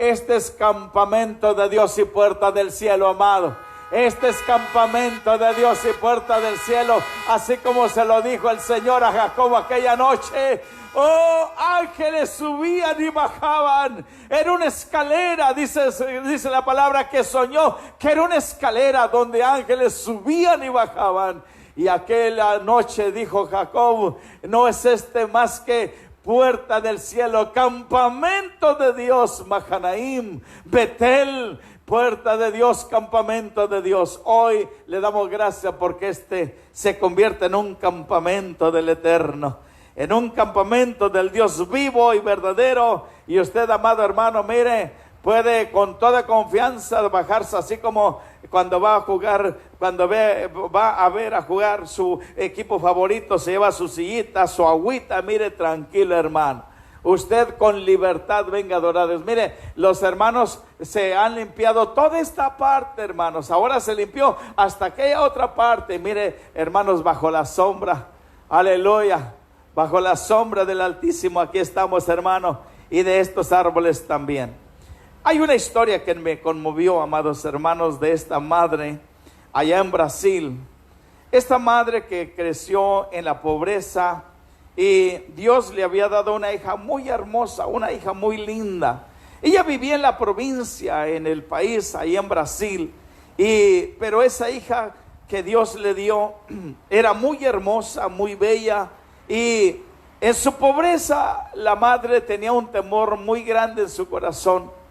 Este es campamento de Dios y puerta del cielo, amado. Este es campamento de Dios y puerta del cielo, así como se lo dijo el Señor a Jacob aquella noche. Oh, ángeles subían y bajaban. Era una escalera, dice la palabra, que soñó que era una escalera donde ángeles subían y bajaban. Y aquella noche dijo Jacob: no es este más que puerta del cielo, campamento de Dios, Mahanaim, Betel, puerta de Dios, campamento de Dios. Hoy le damos gracias porque este se convierte en un campamento del Eterno, en un campamento del Dios vivo y verdadero. Y usted, amado hermano, mire, puede con toda confianza bajarse, así como cuando va a jugar, va a ver a jugar su equipo favorito, se lleva su sillita, su agüita. Mire, tranquilo, hermano, usted con libertad venga a adorar a Dios. Mire, los hermanos se han limpiado toda esta parte, hermanos. Ahora se limpió hasta aquella otra parte. Mire, hermanos, bajo la sombra, aleluya, bajo la sombra del Altísimo, aquí estamos, hermano, y de estos árboles también. Hay una historia que me conmovió, amados hermanos, de esta madre allá en Brasil. Esta madre que creció en la pobreza, y Dios le había dado una hija muy hermosa, una hija muy linda. Ella vivía en la provincia, en el país, ahí en Brasil, pero esa hija que Dios le dio era muy hermosa, muy bella, y en su pobreza la madre tenía un temor muy grande en su corazón.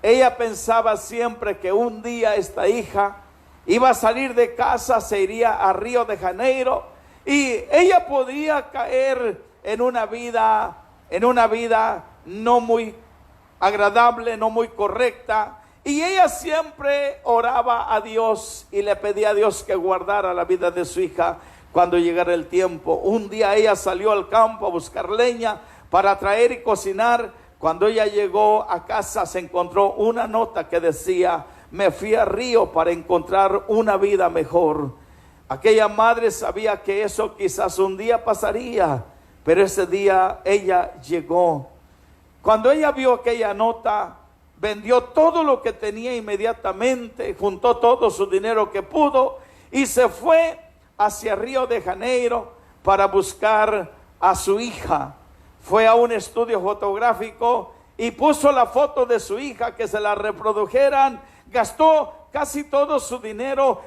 Ella pensaba siempre que un día esta hija iba a salir de casa, se iría a Río de Janeiro, y ella podía caer en una vida no muy agradable, no muy correcta. Y ella siempre oraba a Dios y le pedía a Dios que guardara la vida de su hija cuando llegara el tiempo. Un día ella salió al campo a buscar leña para traer y cocinar. Cuando ella llegó a casa, se encontró una nota que decía: me fui a Río para encontrar una vida mejor. Aquella madre sabía que eso quizás un día pasaría, pero ese día ella llegó. Cuando ella vio aquella nota, vendió todo lo que tenía inmediatamente, juntó todo su dinero que pudo y se fue hacia Río de Janeiro para buscar a su hija. Fue a un estudio fotográfico y puso la foto de su hija, que se la reprodujeran. Gastó casi todo su dinero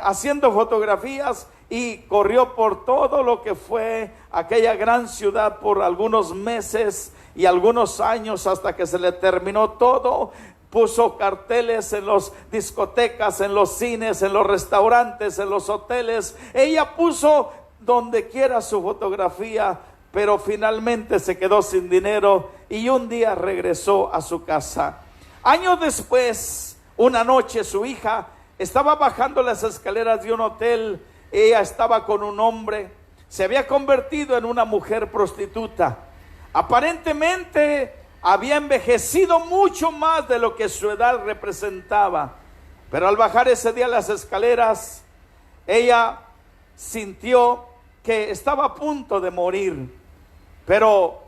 haciendo fotografías, y corrió por todo lo que fue aquella gran ciudad por algunos meses y algunos años, hasta que se le terminó todo. Puso carteles en las discotecas, en los cines, en los restaurantes, en los hoteles. Ella puso donde quiera su fotografía, pero finalmente se quedó sin dinero y un día regresó a su casa. Años después, una noche, su hija estaba bajando las escaleras de un hotel. Ella estaba con un hombre, se había convertido en una mujer prostituta. Aparentemente había envejecido mucho más de lo que su edad representaba, pero al bajar ese día las escaleras, ella sintió que estaba a punto de morir. Pero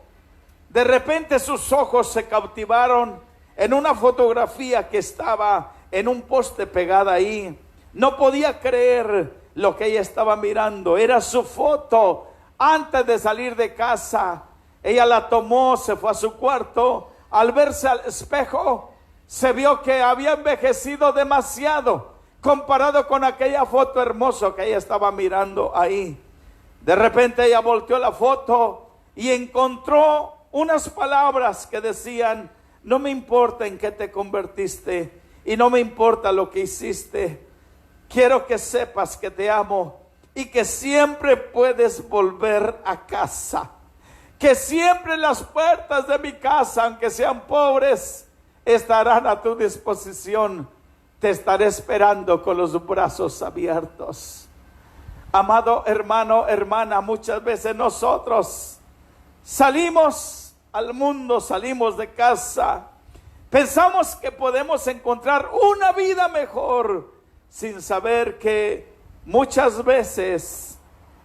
de repente sus ojos se cautivaron en una fotografía que estaba en un poste pegada ahí. No podía creer lo que ella estaba mirando. Era su foto antes de salir de casa. Ella la tomó, se fue a su cuarto. Al verse al espejo, se vio que había envejecido demasiado comparado con aquella foto hermosa que ella estaba mirando ahí. De repente ella volteó la foto y encontró unas palabras que decían: no me importa en qué te convertiste y no me importa lo que hiciste. Quiero que sepas que te amo y que siempre puedes volver a casa. Que siempre las puertas de mi casa, aunque sean pobres, estarán a tu disposición. Te estaré esperando con los brazos abiertos. Amado hermano, hermana, muchas veces nosotros salimos al mundo, salimos de casa, pensamos que podemos encontrar una vida mejor, sin saber que muchas veces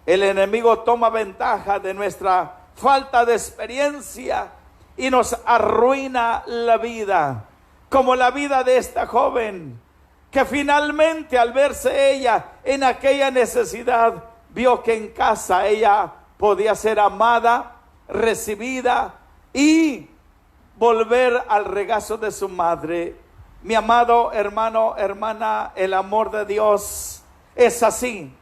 el enemigo toma ventaja de nuestra falta de experiencia y nos arruina la vida. como la vida de esta joven, que finalmente al verse ella en aquella necesidad, vio que en casa ella podía ser amada, recibida y volver al regazo de su madre. Mi amado hermano, hermana, el amor de Dios es así,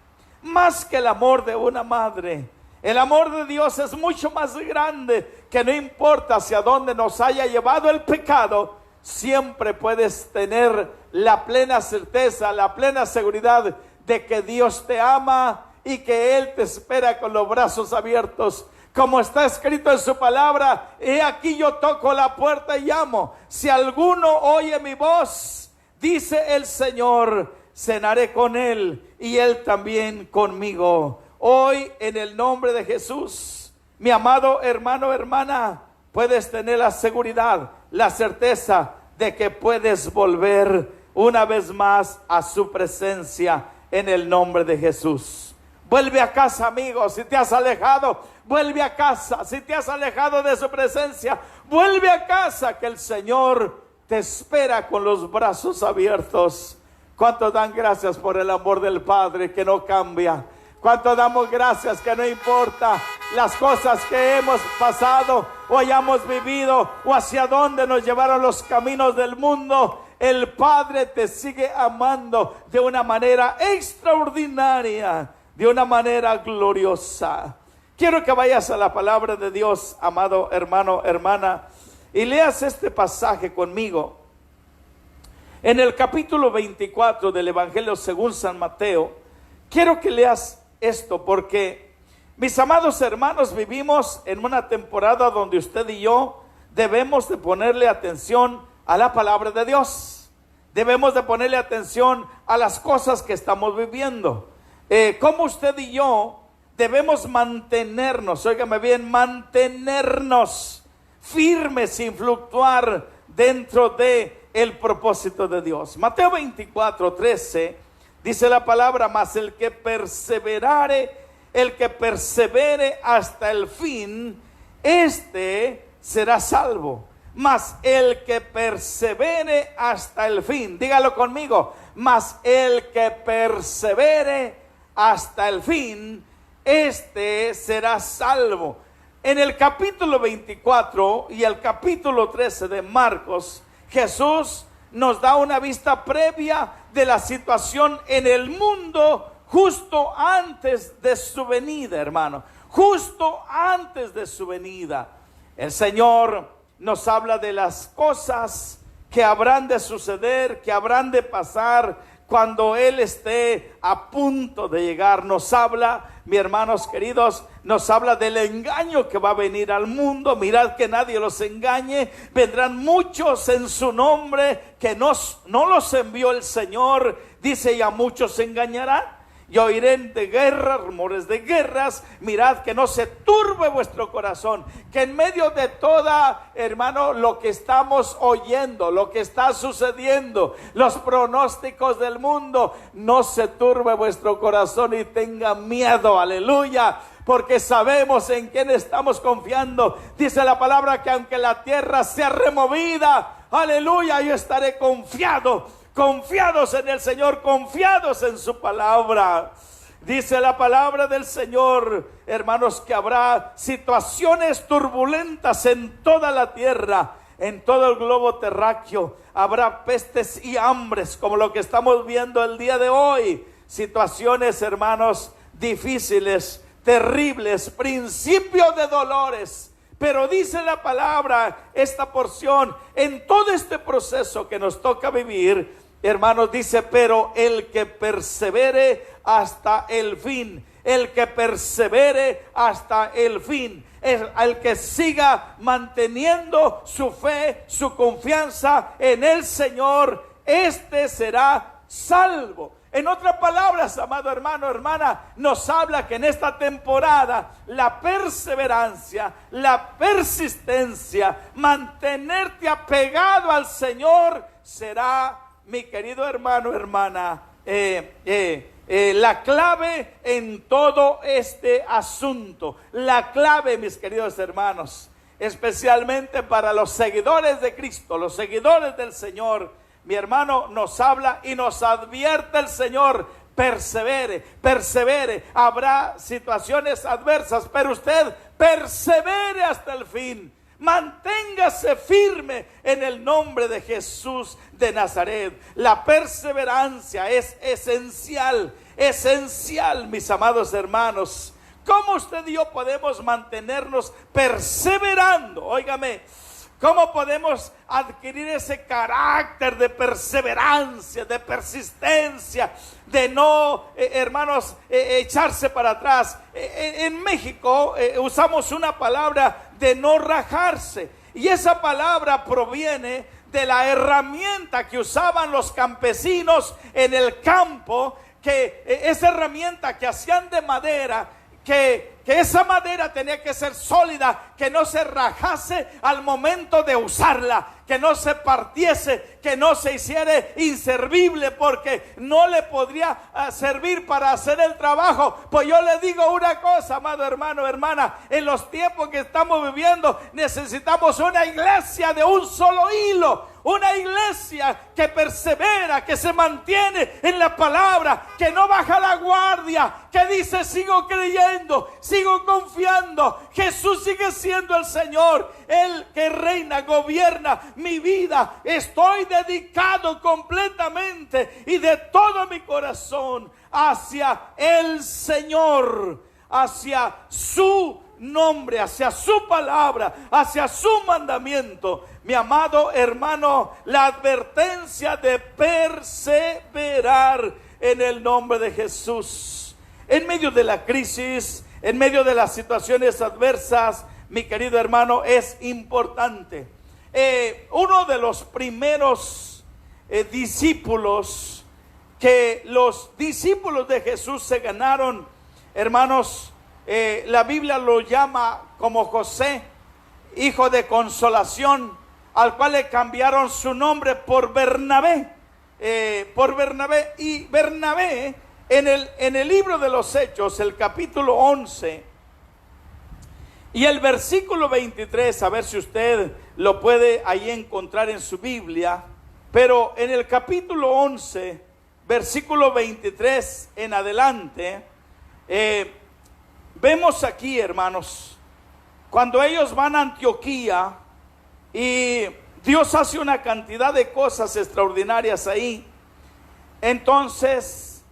más que el amor de una madre. El amor de Dios es mucho más grande, que no importa hacia dónde nos haya llevado el pecado, siempre puedes tener la plena certeza, la plena seguridad de que Dios te ama y que Él te espera con los brazos abiertos. Como está escrito en su palabra, he aquí yo toco la puerta y llamo. Si alguno oye mi voz, dice el Señor, cenaré con él y él también conmigo. Hoy, en el nombre de Jesús, mi amado hermano, hermana, puedes tener la seguridad, la certeza de que puedes volver una vez más a su presencia en el nombre de Jesús. Vuelve a casa, amigo. Si te has alejado, vuelve a casa. Si te has alejado de su presencia, vuelve a casa, que el Señor te espera con los brazos abiertos. ¿Cuántos dan gracias por el amor del Padre que no cambia? ¿Cuánto damos gracias que no importa las cosas que hemos pasado o hayamos vivido o hacia dónde nos llevaron los caminos del mundo? El Padre te sigue amando de una manera extraordinaria, de una manera gloriosa. Quiero que vayas a la palabra de Dios, amado hermano, hermana, y leas este pasaje conmigo. En el capítulo 24 del Evangelio según San Mateo, quiero que leas esto porque, mis amados hermanos, vivimos en una temporada donde usted y yo debemos de ponerle atención a la palabra de Dios. Debemos de ponerle atención a las cosas que estamos viviendo. Como usted y yo debemos mantenernos, óigame bien, mantenernos firmes sin fluctuar dentro de el propósito de Dios. Mateo 24:13 dice la palabra: mas el que persevere hasta el fin, este será salvo. Mas el que persevere hasta el fin, dígalo conmigo, mas el que persevere hasta el fin, este será salvo. En el capítulo 24 y el capítulo 13 de Marcos, Jesús nos da una vista previa de la situación en el mundo justo antes de su venida, hermano. Justo antes de su venida. El Señor nos habla de las cosas que habrán de suceder, que habrán de pasar cuando Él esté a punto de llegar. Nos habla, mis hermanos queridos, nos habla del engaño que va a venir al mundo. Mirad que nadie los engañe. Vendrán muchos en su nombre que no los envió el Señor. Dice, y a muchos se engañarán. Y oirán de guerras, rumores de guerras. Mirad que no se turbe vuestro corazón. Que en medio de toda, hermano, lo que estamos oyendo, lo que está sucediendo, los pronósticos del mundo, no se turbe vuestro corazón y tenga miedo. Aleluya. Porque sabemos en quién estamos confiando. Dice la palabra que aunque la tierra sea removida, aleluya, yo estaré confiados en el Señor, confiados en su palabra. Dice la palabra del Señor, hermanos, que habrá situaciones turbulentas en toda la tierra, en todo el globo terráqueo. Habrá pestes y hambres como lo que estamos viendo el día de hoy. Situaciones, hermanos, difíciles, terribles, principio de dolores. Pero dice la palabra, esta porción, en todo este proceso que nos toca vivir, hermanos, dice, pero el que persevere hasta el fin, el que persevere hasta el fin, el que siga manteniendo su fe, su confianza en el Señor, este será salvo. En otras palabras, amado hermano, hermana, nos habla que en esta temporada la perseverancia, la persistencia, mantenerte apegado al Señor será, mi querido hermano, hermana, la clave en todo este asunto. La clave, mis queridos hermanos, especialmente para los seguidores de Cristo, los seguidores del Señor. Mi hermano, nos habla y nos advierte el Señor: persevere, persevere. Habrá situaciones adversas, pero usted persevere hasta el fin. Manténgase firme en el nombre de Jesús de Nazaret. La perseverancia es esencial, esencial, mis amados hermanos. ¿Cómo usted y yo podemos mantenernos perseverando? Óigame, ¿cómo podemos adquirir ese carácter de perseverancia, de persistencia, de no, hermanos, echarse para atrás? En México usamos una palabra de no rajarse, y esa palabra proviene de la herramienta que usaban los campesinos en el campo, que esa herramienta que hacían de madera, que esa madera tenía que ser sólida, que no se rajase al momento de usarla, que no se partiese, que no se hiciera inservible, porque no le podría servir para hacer el trabajo. Pues yo le digo una cosa, amado hermano, hermana: en los tiempos que estamos viviendo necesitamos una iglesia de un solo hilo, una iglesia que persevera, que se mantiene en la palabra, que no baja la guardia, que dice: sigo creyendo, sigo confiando, Jesús sigue siendo el Señor, Él que reina, gobierna mi vida. Estoy dedicado completamente y de todo mi corazón hacia el Señor, hacia su nombre, hacia su palabra, hacia su mandamiento. Mi amado hermano, la advertencia de perseverar en el nombre de Jesús. En medio de la crisis, en medio de las situaciones adversas, mi querido hermano, es importante. Uno de los primeros discípulos que los discípulos de Jesús se ganaron, hermanos, la Biblia lo llama como José, hijo de consolación, al cual le cambiaron su nombre por Bernabé. Y Bernabé, en el libro de los Hechos, el capítulo 11 y el versículo 23, a ver si usted lo puede ahí encontrar en su Biblia, pero en el capítulo 11, versículo 23 en adelante, vemos aquí, hermanos, cuando ellos van a Antioquía y Dios hace una cantidad de cosas extraordinarias ahí. Entonces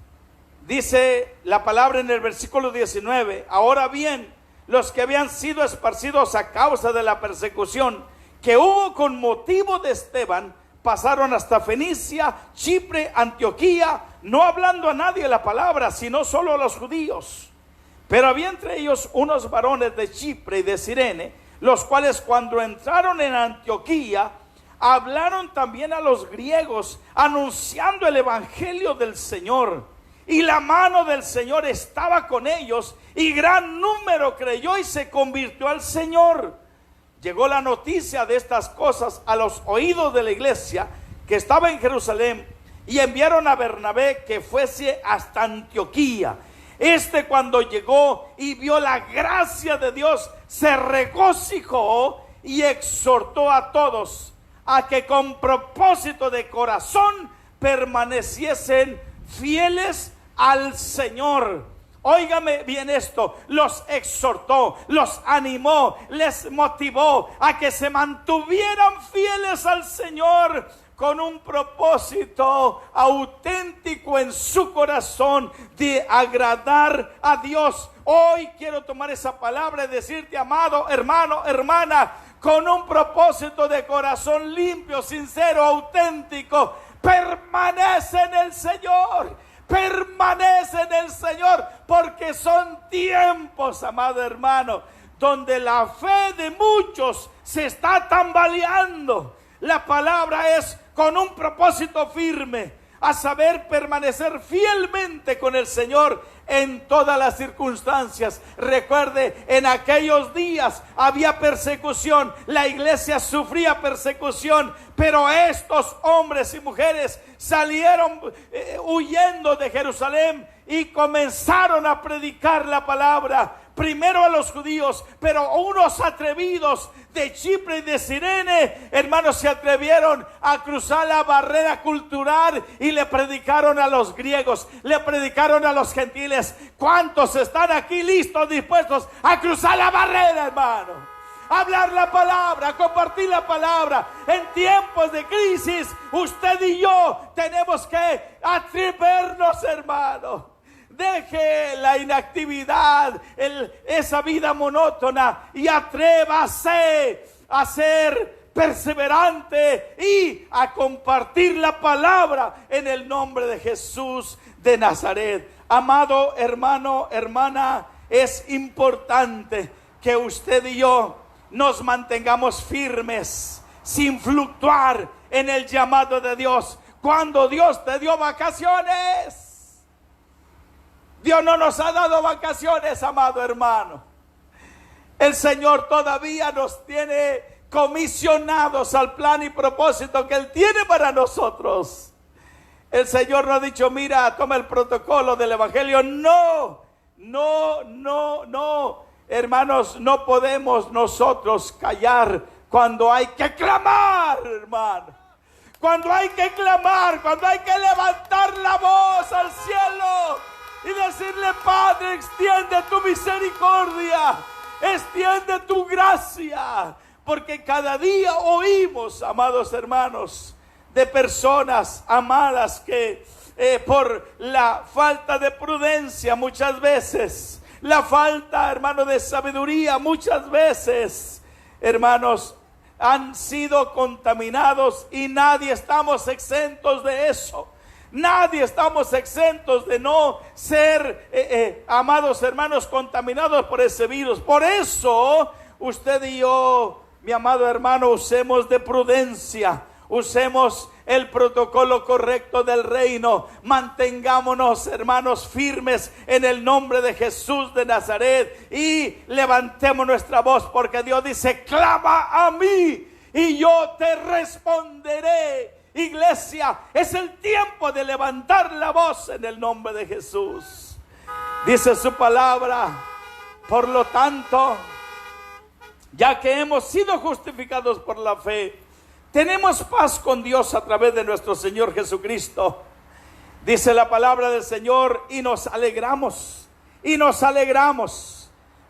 dice la palabra en el versículo 19: ahora bien, los que habían sido esparcidos a causa de la persecución que hubo con motivo de Esteban, pasaron hasta Fenicia, Chipre, Antioquía, no hablando a nadie la palabra, sino solo a los judíos. Pero había entre ellos unos varones de Chipre y de Cirene, los cuales cuando entraron en Antioquía, hablaron también a los griegos, anunciando el evangelio del Señor. Y la mano del Señor estaba con ellos, y gran número creyó y se convirtió al Señor. Llegó la noticia de estas cosas a los oídos de la iglesia que estaba en Jerusalén, y enviaron a Bernabé que fuese hasta Antioquía. Cuando llegó y vio la gracia de Dios, se regocijó y exhortó a todos a que con propósito de corazón permaneciesen fieles al Señor. Óigame bien esto: los exhortó, los animó, les motivó a que se mantuvieran fieles al Señor con un propósito auténtico en su corazón de agradar a Dios. Hoy quiero tomar esa palabra y decirte, amado hermano, hermana, con un propósito de corazón limpio, sincero, auténtico, permanece en el Señor. Permanece en el Señor, porque son tiempos, amado hermano, donde la fe de muchos se está tambaleando. La palabra es con un propósito firme, a saber, permanecer fielmente con el Señor en todas las circunstancias. Recuerde, en aquellos días había persecución, la iglesia sufría persecución, pero estos hombres y mujeres salieron huyendo de Jerusalén y comenzaron a predicar la palabra. primero a los judíos, pero unos atrevidos de Chipre y de Cirene, hermanos, se atrevieron a cruzar la barrera cultural y le predicaron a los griegos, le predicaron a los gentiles. ¿Cuántos están aquí listos, dispuestos a cruzar la barrera, hermano? Hablar la palabra, compartir la palabra. En tiempos de crisis, usted y yo tenemos que atrevernos, hermano. Deje la inactividad, esa vida monótona, y atrévase a ser perseverante y a compartir la palabra en el nombre de Jesús de Nazaret. Amado hermano, hermana, es importante que usted y yo nos mantengamos firmes, sin fluctuar en el llamado de Dios. Cuando Dios te dio vacaciones, Dios no nos ha dado vacaciones, amado hermano. El Señor todavía nos tiene comisionados al plan y propósito que Él tiene para nosotros. El Señor no ha dicho, mira, toma el protocolo del Evangelio. No. Hermanos, no podemos nosotros callar cuando hay que clamar, hermano. Cuando hay que clamar, cuando hay que levantar la voz al cielo y decirle, Padre, extiende tu misericordia, extiende tu gracia. Porque cada día oímos, amados hermanos, de personas amadas que por la falta de prudencia muchas veces, la falta, hermano, de sabiduría muchas veces, hermanos, han sido contaminados, y nadie estamos exentos de eso. Nadie estamos exentos de no ser, amados hermanos, contaminados por ese virus. Por eso, usted y yo, mi amado hermano, usemos de prudencia. Usemos el protocolo correcto del reino. Mantengámonos, hermanos, firmes en el nombre de Jesús de Nazaret y levantemos nuestra voz, porque Dios dice, clama a mí y yo te responderé. Iglesia, es el tiempo de levantar la voz en el nombre de Jesús. Dice su palabra, por lo tanto, ya que hemos sido justificados por la fe, tenemos paz con Dios a través de nuestro Señor Jesucristo. Dice la palabra del Señor, y nos alegramos,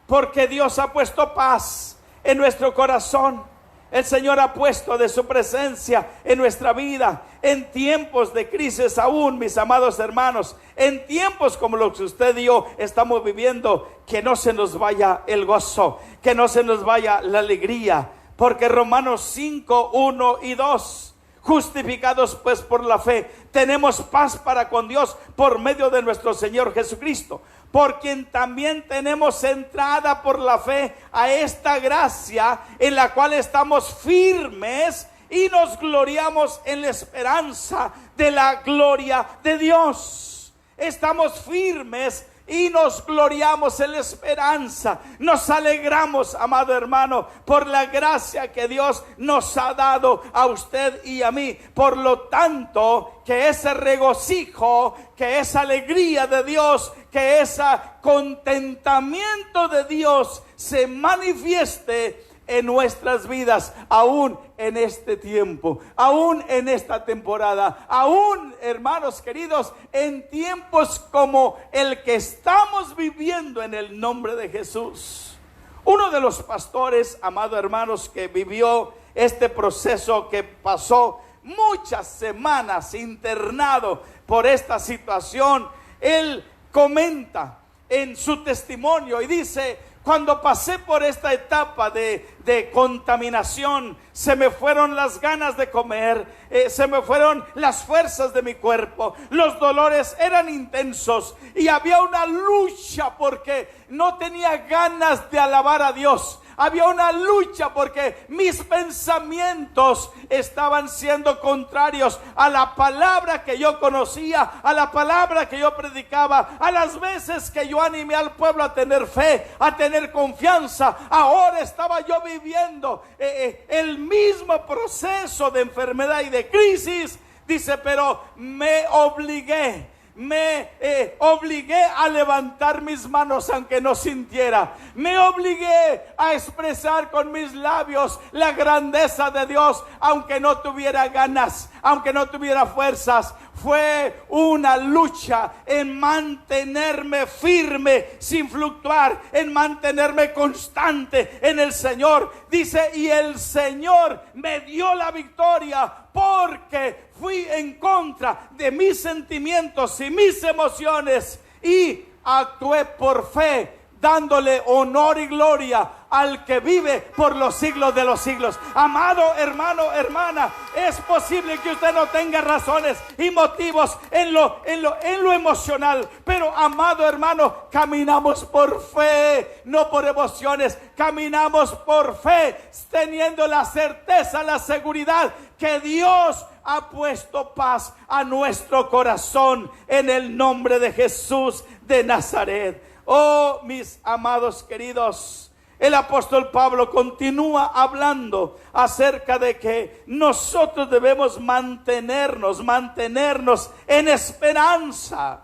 porque Dios ha puesto paz en nuestro corazón. El Señor ha puesto de su presencia en nuestra vida, en tiempos de crisis aún, mis amados hermanos, en tiempos como los que usted y yo estamos viviendo, que no se nos vaya el gozo, que no se nos vaya la alegría. Porque Romanos 5, 1 y 2, justificados pues por la fe, tenemos paz para con Dios por medio de nuestro Señor Jesucristo, por quien también tenemos entrada por la fe a esta gracia en la cual estamos firmes y nos gloriamos en la esperanza de la gloria de Dios. Estamos firmes y nos gloriamos en la esperanza. Nos alegramos, amado hermano, por la gracia que Dios nos ha dado a usted y a mí. Por lo tanto, que ese regocijo, que esa alegría de Dios, que ese contentamiento de Dios se manifieste en nuestras vidas, aún en este tiempo, aún en esta temporada, aún, hermanos queridos, en tiempos como el que estamos viviendo, en el nombre de Jesús. Uno de los pastores, amados hermanos, que vivió este proceso, que pasó muchas semanas internado por esta situación, él comenta en su testimonio y dice: cuando pasé por esta etapa de contaminación, se me fueron las ganas de comer, se me fueron las fuerzas de mi cuerpo, los dolores eran intensos y había una lucha porque no tenía ganas de alabar a Dios. Había una lucha porque mis pensamientos estaban siendo contrarios a la palabra que yo conocía, a la palabra que yo predicaba, a las veces que yo animé al pueblo a tener fe, a tener confianza. Ahora estaba yo viviendo el mismo proceso de enfermedad y de crisis. Dice, pero me obligué, me obligué a levantar mis manos aunque no sintiera. Me obligué a expresar con mis labios la grandeza de Dios aunque no tuviera ganas, aunque no tuviera fuerzas. Fue una lucha en mantenerme firme sin fluctuar, en mantenerme constante en el Señor. Dice, y el Señor me dio la victoria porque fui en contra de mis sentimientos y mis emociones y actué por fe, dándole honor y gloria al que vive por los siglos de los siglos. Amado hermano, hermana, es posible que usted no tenga razones y motivos en lo emocional, pero amado hermano, caminamos por fe, no por emociones. Caminamos por fe, teniendo la certeza, la seguridad que Dios ha puesto paz a nuestro corazón en el nombre de Jesús de Nazaret. Oh, mis amados queridos, el apóstol Pablo continúa hablando acerca de que nosotros debemos mantenernos en esperanza.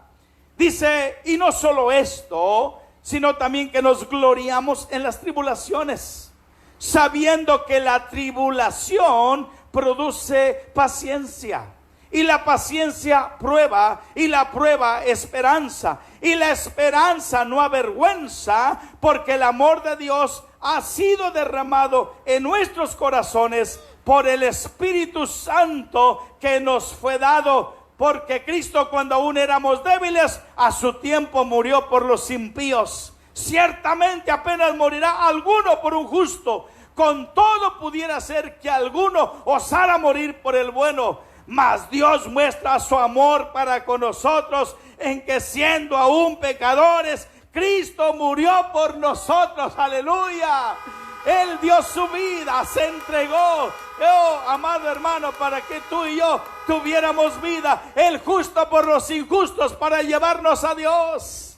Dice, y no solo esto, sino también que nos gloriamos en las tribulaciones, sabiendo que la tribulación produce paciencia. Y la paciencia prueba, y la prueba esperanza. Y la esperanza no avergüenza, porque el amor de Dios ha sido derramado en nuestros corazones por el Espíritu Santo que nos fue dado. Porque Cristo, cuando aún éramos débiles, a su tiempo murió por los impíos. Ciertamente apenas morirá alguno por un justo. Con todo pudiera ser que alguno osara morir por el bueno. Mas Dios muestra su amor para con nosotros en que siendo aún pecadores, Cristo murió por nosotros. Aleluya. Él dio su vida, se entregó, amado hermano, para que tú y yo tuviéramos vida. El justo por los injustos, para llevarnos a Dios.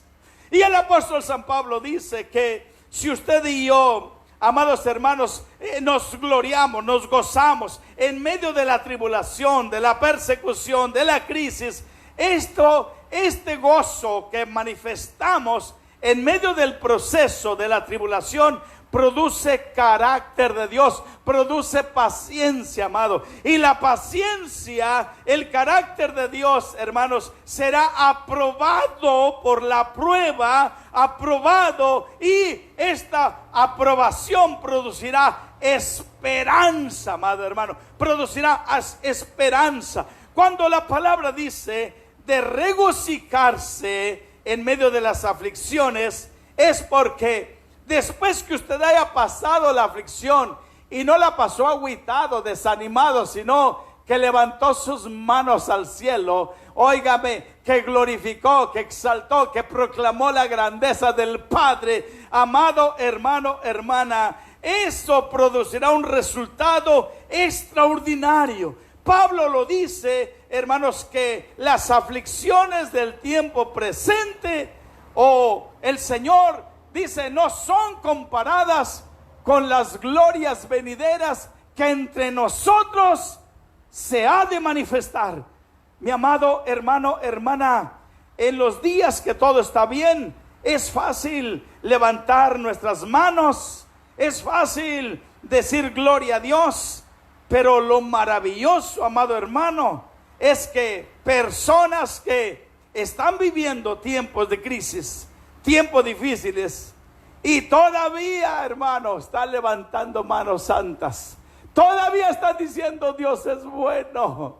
Y el apóstol San Pablo dice que si usted y yo, amados hermanos, nos gloriamos, nos gozamos en medio de la tribulación, de la persecución, de la crisis, este gozo que manifestamos en medio del proceso de la tribulación produce carácter de Dios, produce paciencia, amado. Y la paciencia, el carácter de Dios, hermanos, será aprobado por la prueba, aprobado, y esta aprobación producirá esperanza, amado hermano, producirá esperanza. Cuando la palabra dice de regocijarse en medio de las aflicciones, es porque después que usted haya pasado la aflicción y no la pasó agüitado, desanimado, sino que levantó sus manos al cielo, óigame, que glorificó, que exaltó, que proclamó la grandeza del Padre, amado hermano, hermana, eso producirá un resultado extraordinario. Pablo lo dice, hermanos, que las aflicciones del tiempo presente, el Señor dice, no son comparadas con las glorias venideras que entre nosotros se ha de manifestar. Mi amado hermano, hermana, en los días que todo está bien, es fácil levantar nuestras manos, es fácil decir gloria a Dios, pero lo maravilloso, amado hermano, es que personas que están viviendo tiempos de crisis, tiempos difíciles, y todavía, hermano, están levantando manos santas, todavía están diciendo Dios es bueno,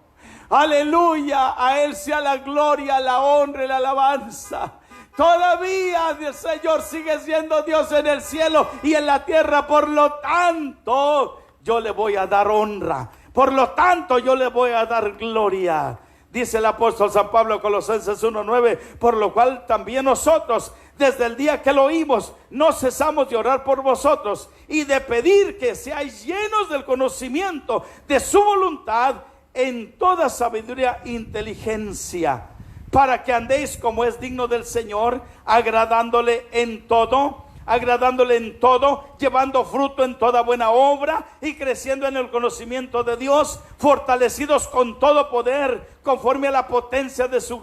aleluya, a Él sea la gloria, la honra y la alabanza. Todavía el Señor sigue siendo Dios en el cielo y en la tierra. Por lo tanto, yo le voy a dar honra. Por lo tanto, yo le voy a dar gloria. Dice el apóstol San Pablo, Colosenses 1:9, por lo cual también nosotros, desde el día que lo oímos, no cesamos de orar por vosotros y de pedir que seáis llenos del conocimiento de su voluntad en toda sabiduría e inteligencia, para que andéis como es digno del Señor, agradándole en todo, agradándole en todo, llevando fruto en toda buena obra y creciendo en el conocimiento de Dios, fortalecidos con todo poder, conforme a la potencia de su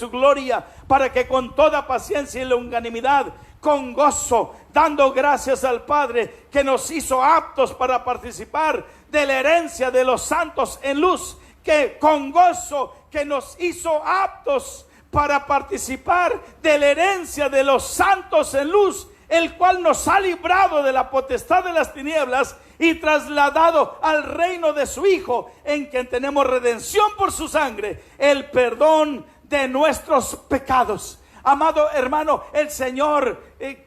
gloria, para que con toda paciencia y longanimidad, con gozo, dando gracias al Padre que nos hizo aptos para participar de la herencia de los santos en luz, que con gozo que nos hizo aptos para participar de la herencia de los santos en luz, el cual nos ha librado de la potestad de las tinieblas y trasladado al reino de su Hijo, en quien tenemos redención por su sangre, el perdón de nuestros pecados. Amado hermano, el Señor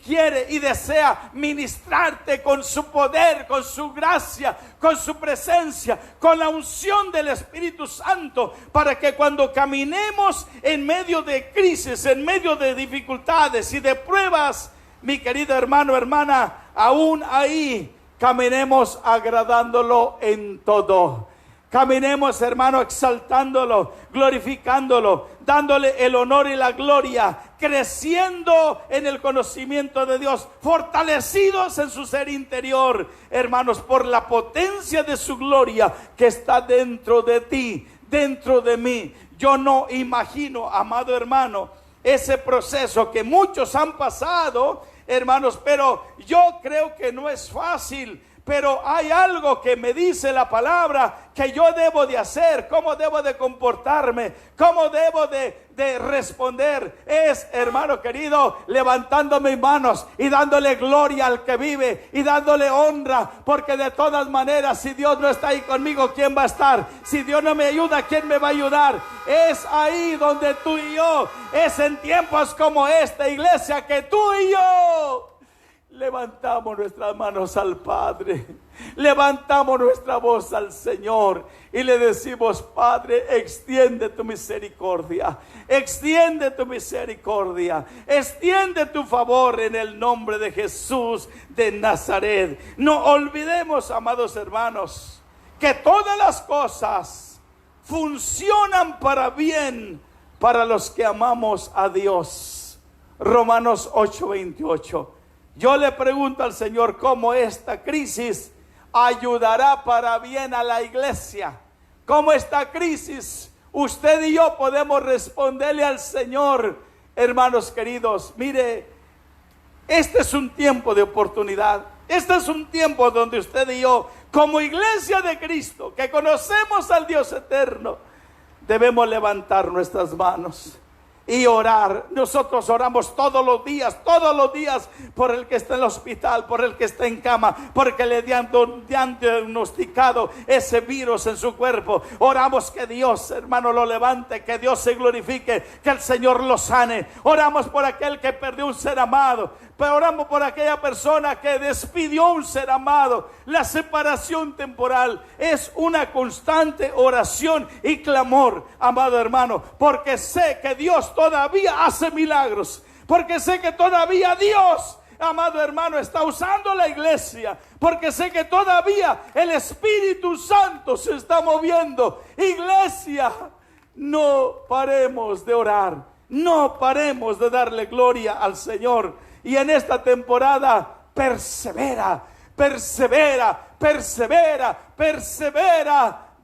quiere y desea ministrarte con su poder, con su gracia, con su presencia, con la unción del Espíritu Santo, para que cuando caminemos en medio de crisis, en medio de dificultades y de pruebas, mi querido hermano, hermana, aún ahí caminemos agradándolo en todo. Caminemos, hermano, exaltándolo, glorificándolo, dándole el honor y la gloria, creciendo en el conocimiento de Dios, fortalecidos en su ser interior, hermanos, por la potencia de su gloria que está dentro de ti, dentro de mí. Yo no imagino, amado hermano, ese proceso que muchos han pasado, hermanos, pero yo creo que no es fácil. Pero hay algo que me dice la palabra que yo debo de hacer, cómo debo de comportarme, cómo debo de responder. Es, hermano querido, levantando mis manos y dándole gloria al que vive y dándole honra, porque de todas maneras, si Dios no está ahí conmigo, ¿quién va a estar? Si Dios no me ayuda, ¿quién me va a ayudar? Es ahí donde tú y yo, es en tiempos como esta, iglesia, que tú y yo levantamos nuestras manos al Padre, levantamos nuestra voz al Señor y le decimos: Padre, extiende tu misericordia, extiende tu misericordia, extiende tu favor en el nombre de Jesús de Nazaret. No olvidemos, amados hermanos, que todas las cosas funcionan para bien para los que amamos a Dios. Romanos 8:28. Yo le pregunto al Señor cómo esta crisis ayudará para bien a la iglesia. Cómo esta crisis usted y yo podemos responderle al Señor. Hermanos queridos, mire, este es un tiempo de oportunidad. Este es un tiempo donde usted y yo, como iglesia de Cristo, que conocemos al Dios eterno, debemos levantar nuestras manos y orar. Nosotros oramos todos los días por el que está en el hospital, por el que está en cama, porque le han diagnosticado ese virus en su cuerpo. Oramos que Dios, hermano, lo levante, que Dios se glorifique, que el Señor lo sane. Oramos por aquel que perdió un ser amado, pero oramos por aquella persona que despidió un ser amado. La separación temporal es una constante oración y clamor, amado hermano, porque sé que Dios todavía hace milagros, porque sé que todavía Dios, amado hermano, está usando la iglesia, porque sé que todavía el Espíritu Santo se está moviendo. Iglesia, no paremos de orar, no paremos de darle gloria al Señor. Y en esta temporada persevera,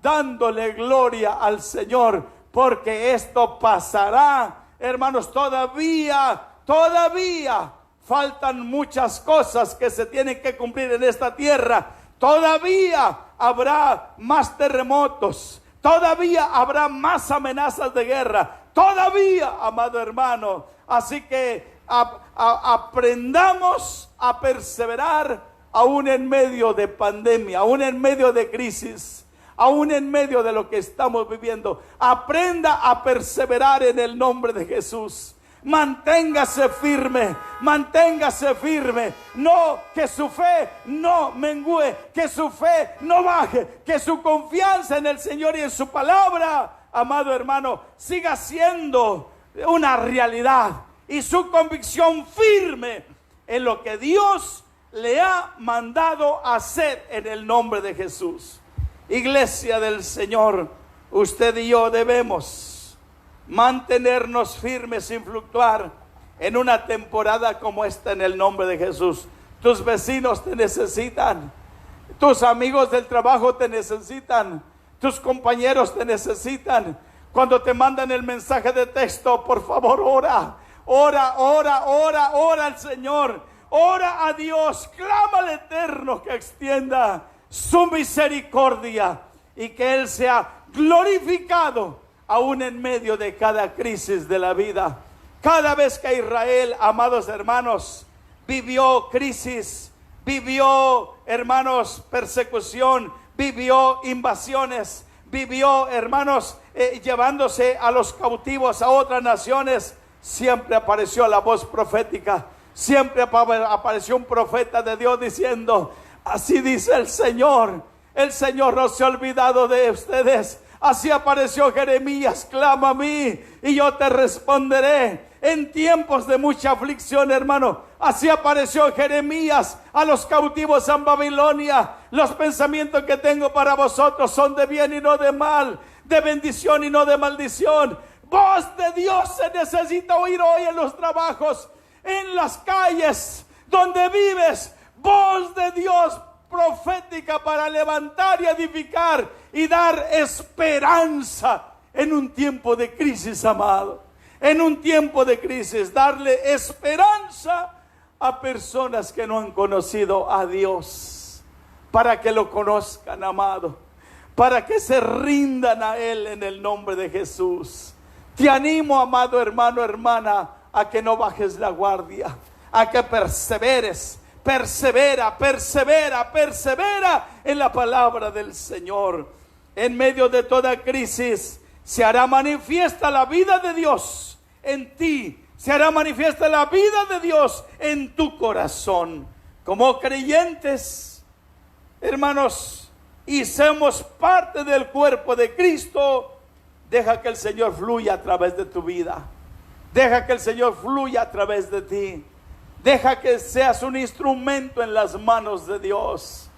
dándole gloria al Señor, porque esto pasará. Hermanos, todavía faltan muchas cosas que se tienen que cumplir en esta tierra. Todavía habrá más terremotos, todavía habrá más amenazas de guerra, todavía, amado hermano. Así que aprendamos a perseverar aún en medio de pandemia, aún en medio de crisis, aún en medio de lo que estamos viviendo. Aprenda a perseverar en el nombre de Jesús. Manténgase firme, no, que su fe no mengüe, que su fe no baje, que su confianza en el Señor y en su palabra, amado hermano, siga siendo una realidad, y su convicción firme en lo que Dios le ha mandado hacer en el nombre de Jesús. Iglesia del Señor, usted y yo debemos mantenernos firmes sin fluctuar en una temporada como esta en el nombre de Jesús. Tus vecinos te necesitan. Tus amigos del trabajo te necesitan. Tus compañeros te necesitan. Cuando te mandan el mensaje de texto, por favor, ora. Ora al Señor. Ora a Dios. Clama al Eterno que extienda su misericordia y que Él sea glorificado aún en medio de cada crisis de la vida. Cada vez que Israel, amados hermanos, vivió crisis, vivió, hermanos, persecución, vivió invasiones, vivió, hermanos, llevándose a los cautivos a otras naciones, siempre apareció la voz profética, siempre apareció un profeta de Dios diciendo: así dice el Señor no se ha olvidado de ustedes. Así apareció Jeremías: clama a mí y yo te responderé. En tiempos de mucha aflicción, hermano, así apareció Jeremías a los cautivos en Babilonia: los pensamientos que tengo para vosotros son de bien y no de mal, de bendición y no de maldición. Voz de Dios se necesita oír hoy en los trabajos, en las calles donde vives. Voz de Dios profética para levantar y edificar y dar esperanza en un tiempo de crisis, amado. En un tiempo de crisis, darle esperanza a personas que no han conocido a Dios, para que lo conozcan, amado, para que se rindan a Él en el nombre de Jesús. Te animo, amado hermano, hermana, a que no bajes la guardia, a que perseveres. Persevera en la palabra del Señor. En medio de toda crisis se hará manifiesta la vida de Dios en ti. Se hará manifiesta la vida de Dios en tu corazón. Como creyentes, hermanos, y somos parte del cuerpo de Cristo, deja que el Señor fluya a través de tu vida. Deja que el Señor fluya a través de ti. Deja que seas un instrumento en las manos de Dios.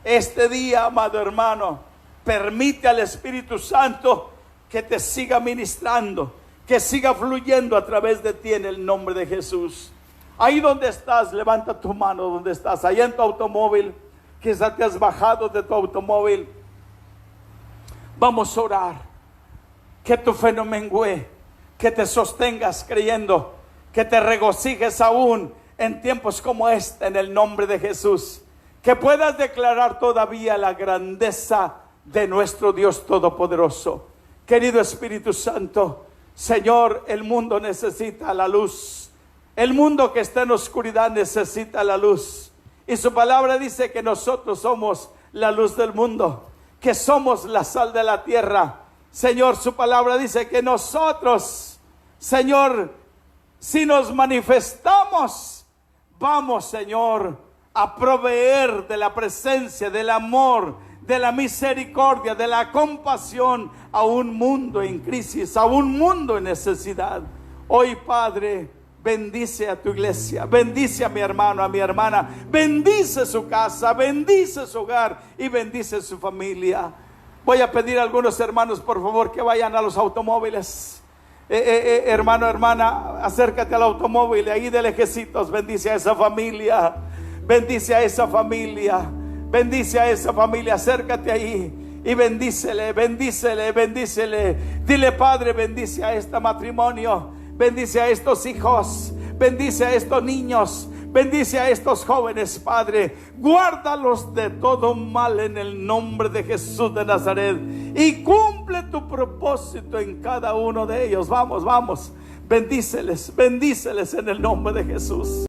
Este día, amado hermano, permite al Espíritu Santo que te siga ministrando, que siga fluyendo a través de ti en el nombre de Jesús. Ahí donde estás, levanta tu mano donde estás. Ahí en tu automóvil, quizás te has bajado de tu automóvil. Vamos a orar. Que tu fe no mengue, que te sostengas creyendo, que te regocijes aún en tiempos como este en el nombre de Jesús. Que puedas declarar todavía la grandeza de nuestro Dios Todopoderoso. Querido Espíritu Santo, Señor, el mundo necesita la luz. El mundo que está en oscuridad necesita la luz. Y su palabra dice que nosotros somos la luz del mundo, que somos la sal de la tierra. Señor, su palabra dice que nosotros, Señor, si nos manifestamos, vamos, Señor, a proveer de la presencia, del amor, de la misericordia, de la compasión a un mundo en crisis, a un mundo en necesidad. Hoy, Padre, bendice a tu iglesia, bendice a mi hermano, a mi hermana, bendice su casa, bendice su hogar y bendice su familia. Voy a pedir a algunos hermanos, por favor, que vayan a los automóviles. Hermano, hermana, acércate al automóvil, ahí de lejecitos, bendice a esa familia, bendice a esa familia, bendice a esa familia, acércate ahí y bendícele. Dile: Padre, bendice a este matrimonio, bendice a estos hijos, bendice a estos niños, bendice a estos jóvenes, Padre. Guárdalos de todo mal en el nombre de Jesús de Nazaret. Y cumple tu propósito en cada uno de ellos. Vamos. Bendíceles en el nombre de Jesús.